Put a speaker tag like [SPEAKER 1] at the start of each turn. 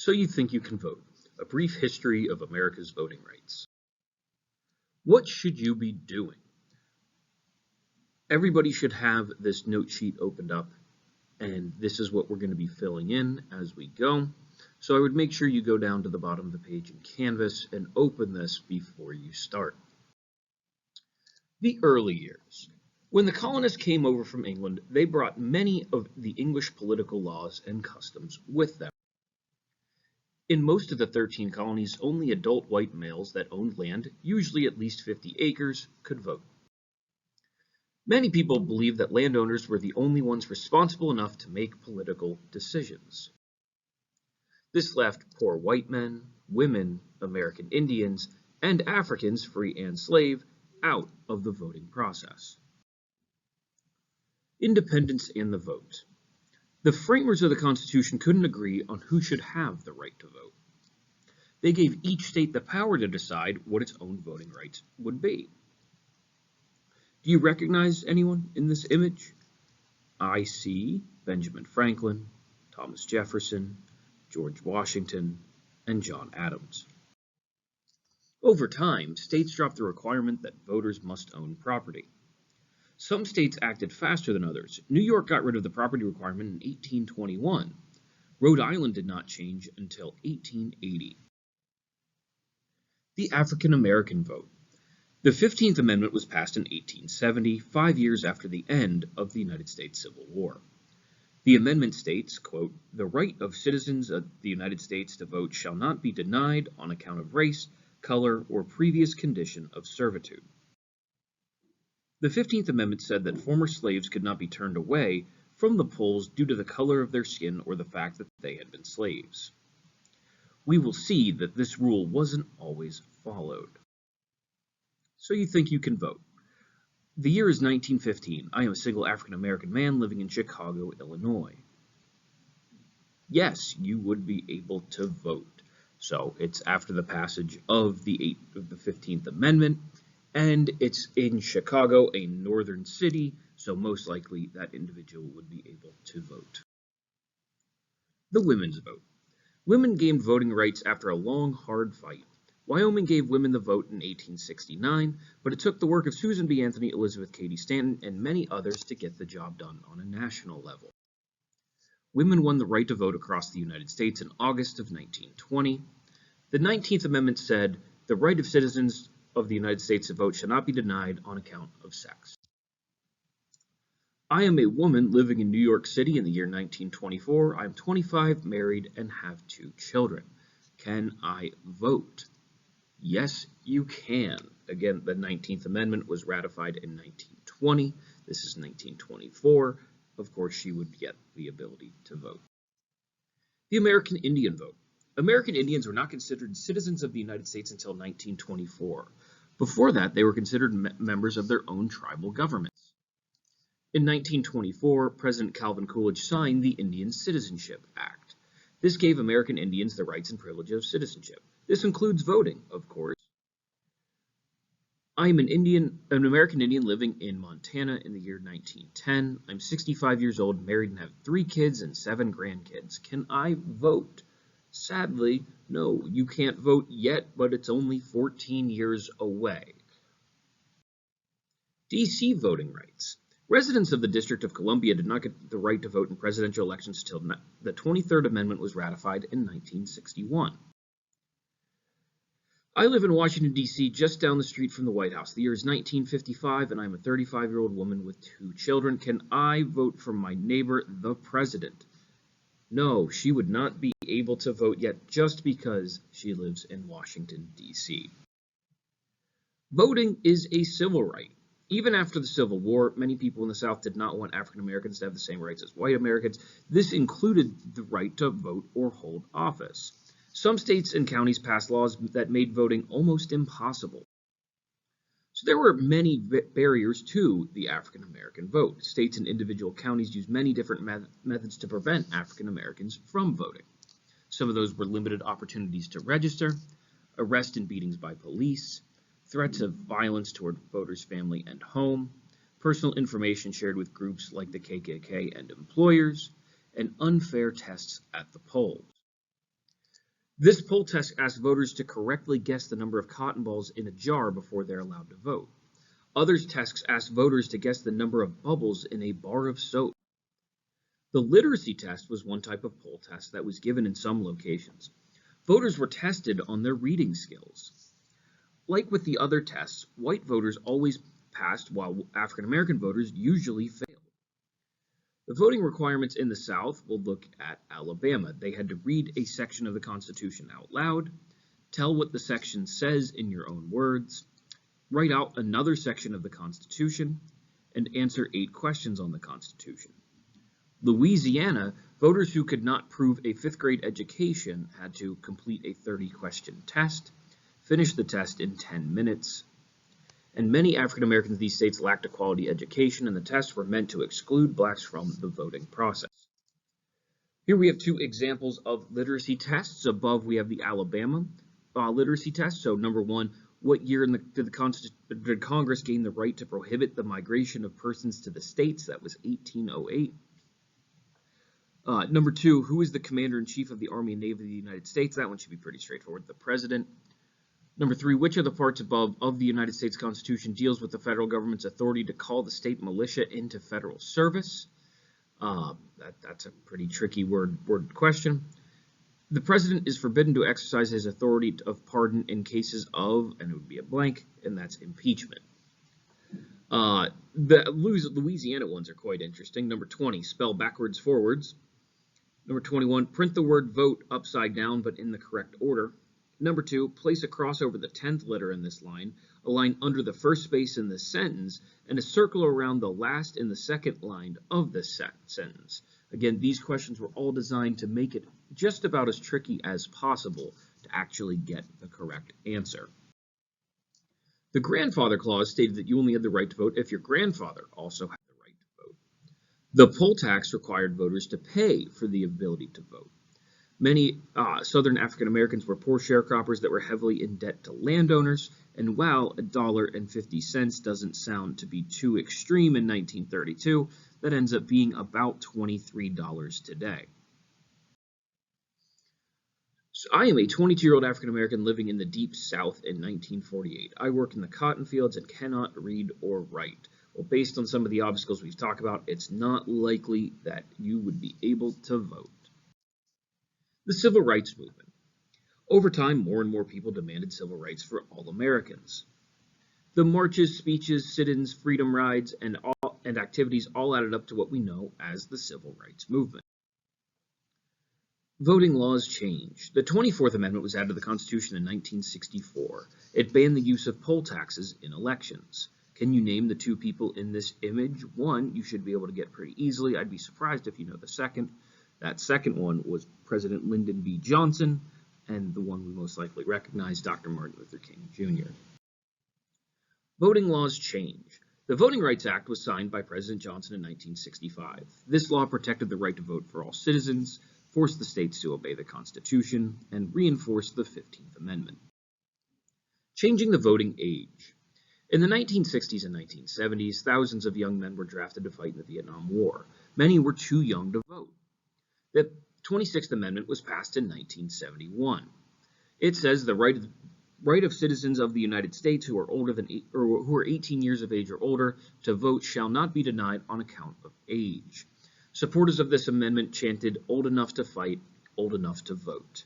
[SPEAKER 1] So you think you can vote. A brief history of America's voting rights. What should you be doing? Everybody should have this note sheet opened up, and this is what we're going to be filling in as we go. So I would make sure you go down to the bottom of the page in Canvas and open this before you start. The early years. When the colonists came over from England, they brought many of the English political laws and customs with them. In most of the 13 colonies, only adult white males that owned land, usually at least 50 acres, could vote. Many people believed that landowners were the only ones responsible enough to make political decisions. This left poor white men, women, American Indians, and Africans, free and slave, out of the voting process. Independence and the vote. The framers of the Constitution couldn't agree on who should have the right to vote. They gave each state the power to decide what its own voting rights would be. Do you recognize anyone in this image? I see Benjamin Franklin, Thomas Jefferson, George Washington, and John Adams. Over time, states dropped the requirement that voters must own property. Some states acted faster than others. New York got rid of the property requirement in 1821. Rhode Island did not change until 1880. The African American vote. The 15th Amendment was passed in 1870, 5 years after the end of the United States Civil War. The amendment states, quote, "The right of citizens of the United States to vote shall not be denied on account of race, color, or previous condition of servitude." The 15th Amendment said that former slaves could not be turned away from the polls due to the color of their skin or the fact that they had been slaves. We will see that this rule wasn't always followed. So you think you can vote. The year is 1915. I am a single African-American man living in Chicago, Illinois. Yes, you would be able to vote. So it's after the passage of the 15th Amendment, and it's in Chicago, a northern city, so most likely that individual would be able to vote. The women's vote. Women gained voting rights after a long, hard fight. Wyoming gave women the vote in 1869, but it took the work of Susan B. Anthony, Elizabeth Cady Stanton, and many others to get the job done on a national level. Women won the right to vote across the United States in August of 1920. The 19th Amendment said, "The right of citizens of the United States to vote shall not be denied on account of sex." I am a woman living in New York City in the year 1924. I am 25, married, and have 2 children. Can I vote? Yes, you can. Again, the 19th Amendment was ratified in 1920. This is 1924. Of course, she would get the ability to vote. The American Indian vote. American Indians were not considered citizens of the United States until 1924. Before that, they were considered members of their own tribal governments. In 1924, President Calvin Coolidge signed the Indian Citizenship Act. This gave American Indians the rights and privileges of citizenship. This includes voting, of course. I am an American Indian living in Montana in the year 1910. I'm 65 years old, married, and have 3 kids and 7 grandkids. Can I vote? Sadly, no, you can't vote yet, but it's only 14 years away. DC voting rights. Residents of the District of Columbia did not get the right to vote in presidential elections until the 23rd Amendment was ratified in 1961. I live in Washington, D.C., just down the street from the White House. The year is 1955, and I'm a 35-year-old woman with 2 children. Can I vote for my neighbor, the president? No, she would not be able to vote yet just because she lives in Washington, D.C. Voting is a civil right. Even after the Civil War, many people in the South did not want African Americans to have the same rights as white Americans. This included the right to vote or hold office. Some states and counties passed laws that made voting almost impossible. So there were many barriers to the African American vote. States and individual counties used many different methods to prevent African Americans from voting. Some of those were limited opportunities to register, arrest and beatings by police, threats of violence toward voters' family and home, personal information shared with groups like the KKK and employers, and unfair tests at the polls. This poll test asks voters to correctly guess the number of cotton balls in a jar before they're allowed to vote. Other tests ask voters to guess the number of bubbles in a bar of soap. The literacy test was one type of poll test that was given in some locations. Voters were tested on their reading skills. Like with the other tests, white voters always passed while African American voters usually failed. The voting requirements in the South will look at Alabama. They had to read a section of the Constitution out loud, tell what the section says in your own words, write out another section of the Constitution, and answer 8 questions on the Constitution. Louisiana, voters who could not prove a 5th grade education had to complete a 30-question test, finish the test in 10 minutes, and many African Americans in these states lacked a quality education, and the tests were meant to exclude blacks from the voting process. Here we have 2 examples of literacy tests. Above we have the Alabama literacy test. So number 1, what year did Congress gain the right to prohibit the migration of persons to the states? That was 1808. Number 2, who is the Commander-in-Chief of the Army and Navy of the United States? That one should be pretty straightforward, the President. Number 3, which of the parts above of the United States Constitution deals with the federal government's authority to call the state militia into federal service? That's a pretty tricky word question. The President is forbidden to exercise his authority of pardon in cases of, and it would be a blank, and that's impeachment. The Louisiana ones are quite interesting. Number 20, spell backwards forwards. Number 21, print the word vote upside down but in the correct order. Number 2, place a cross over the 10th letter in this line, a line under the first space in this sentence, and a circle around the last in the second line of this sentence. Again, these questions were all designed to make it just about as tricky as possible to actually get the correct answer. The grandfather clause stated that you only had the right to vote if your grandfather also had the right to vote. The poll tax required voters to pay for the ability to vote. Many Southern African Americans were poor sharecroppers that were heavily in debt to landowners, and while $1.50 doesn't sound to be too extreme in 1932, that ends up being about $23 today. So I am a 22-year-old African American living in the Deep South in 1948. I work in the cotton fields and cannot read or write. Well, based on some of the obstacles we've talked about, it's not likely that you would be able to vote. The Civil Rights Movement. Over time, more and more people demanded civil rights for all Americans. The marches, speeches, sit-ins, freedom rides, and activities all added up to what we know as the Civil Rights Movement. Voting laws changed. The 24th Amendment was added to the Constitution in 1964. It banned the use of poll taxes in elections. Can you name the 2 people in this image? One, you should be able to get pretty easily. I'd be surprised if you know the second. That second one was President Lyndon B. Johnson, and the one we most likely recognize, Dr. Martin Luther King, Jr. Voting laws change. The Voting Rights Act was signed by President Johnson in 1965. This law protected the right to vote for all citizens, forced the states to obey the Constitution, and reinforced the 15th Amendment. Changing the voting age. In the 1960s and 1970s, thousands of young men were drafted to fight in the Vietnam War. Many were too young to vote. The 26th Amendment was passed in 1971. It says the right of citizens of the United States who are who are 18 years of age or older to vote shall not be denied on account of age. Supporters of this amendment chanted, "Old enough to fight, old enough to vote."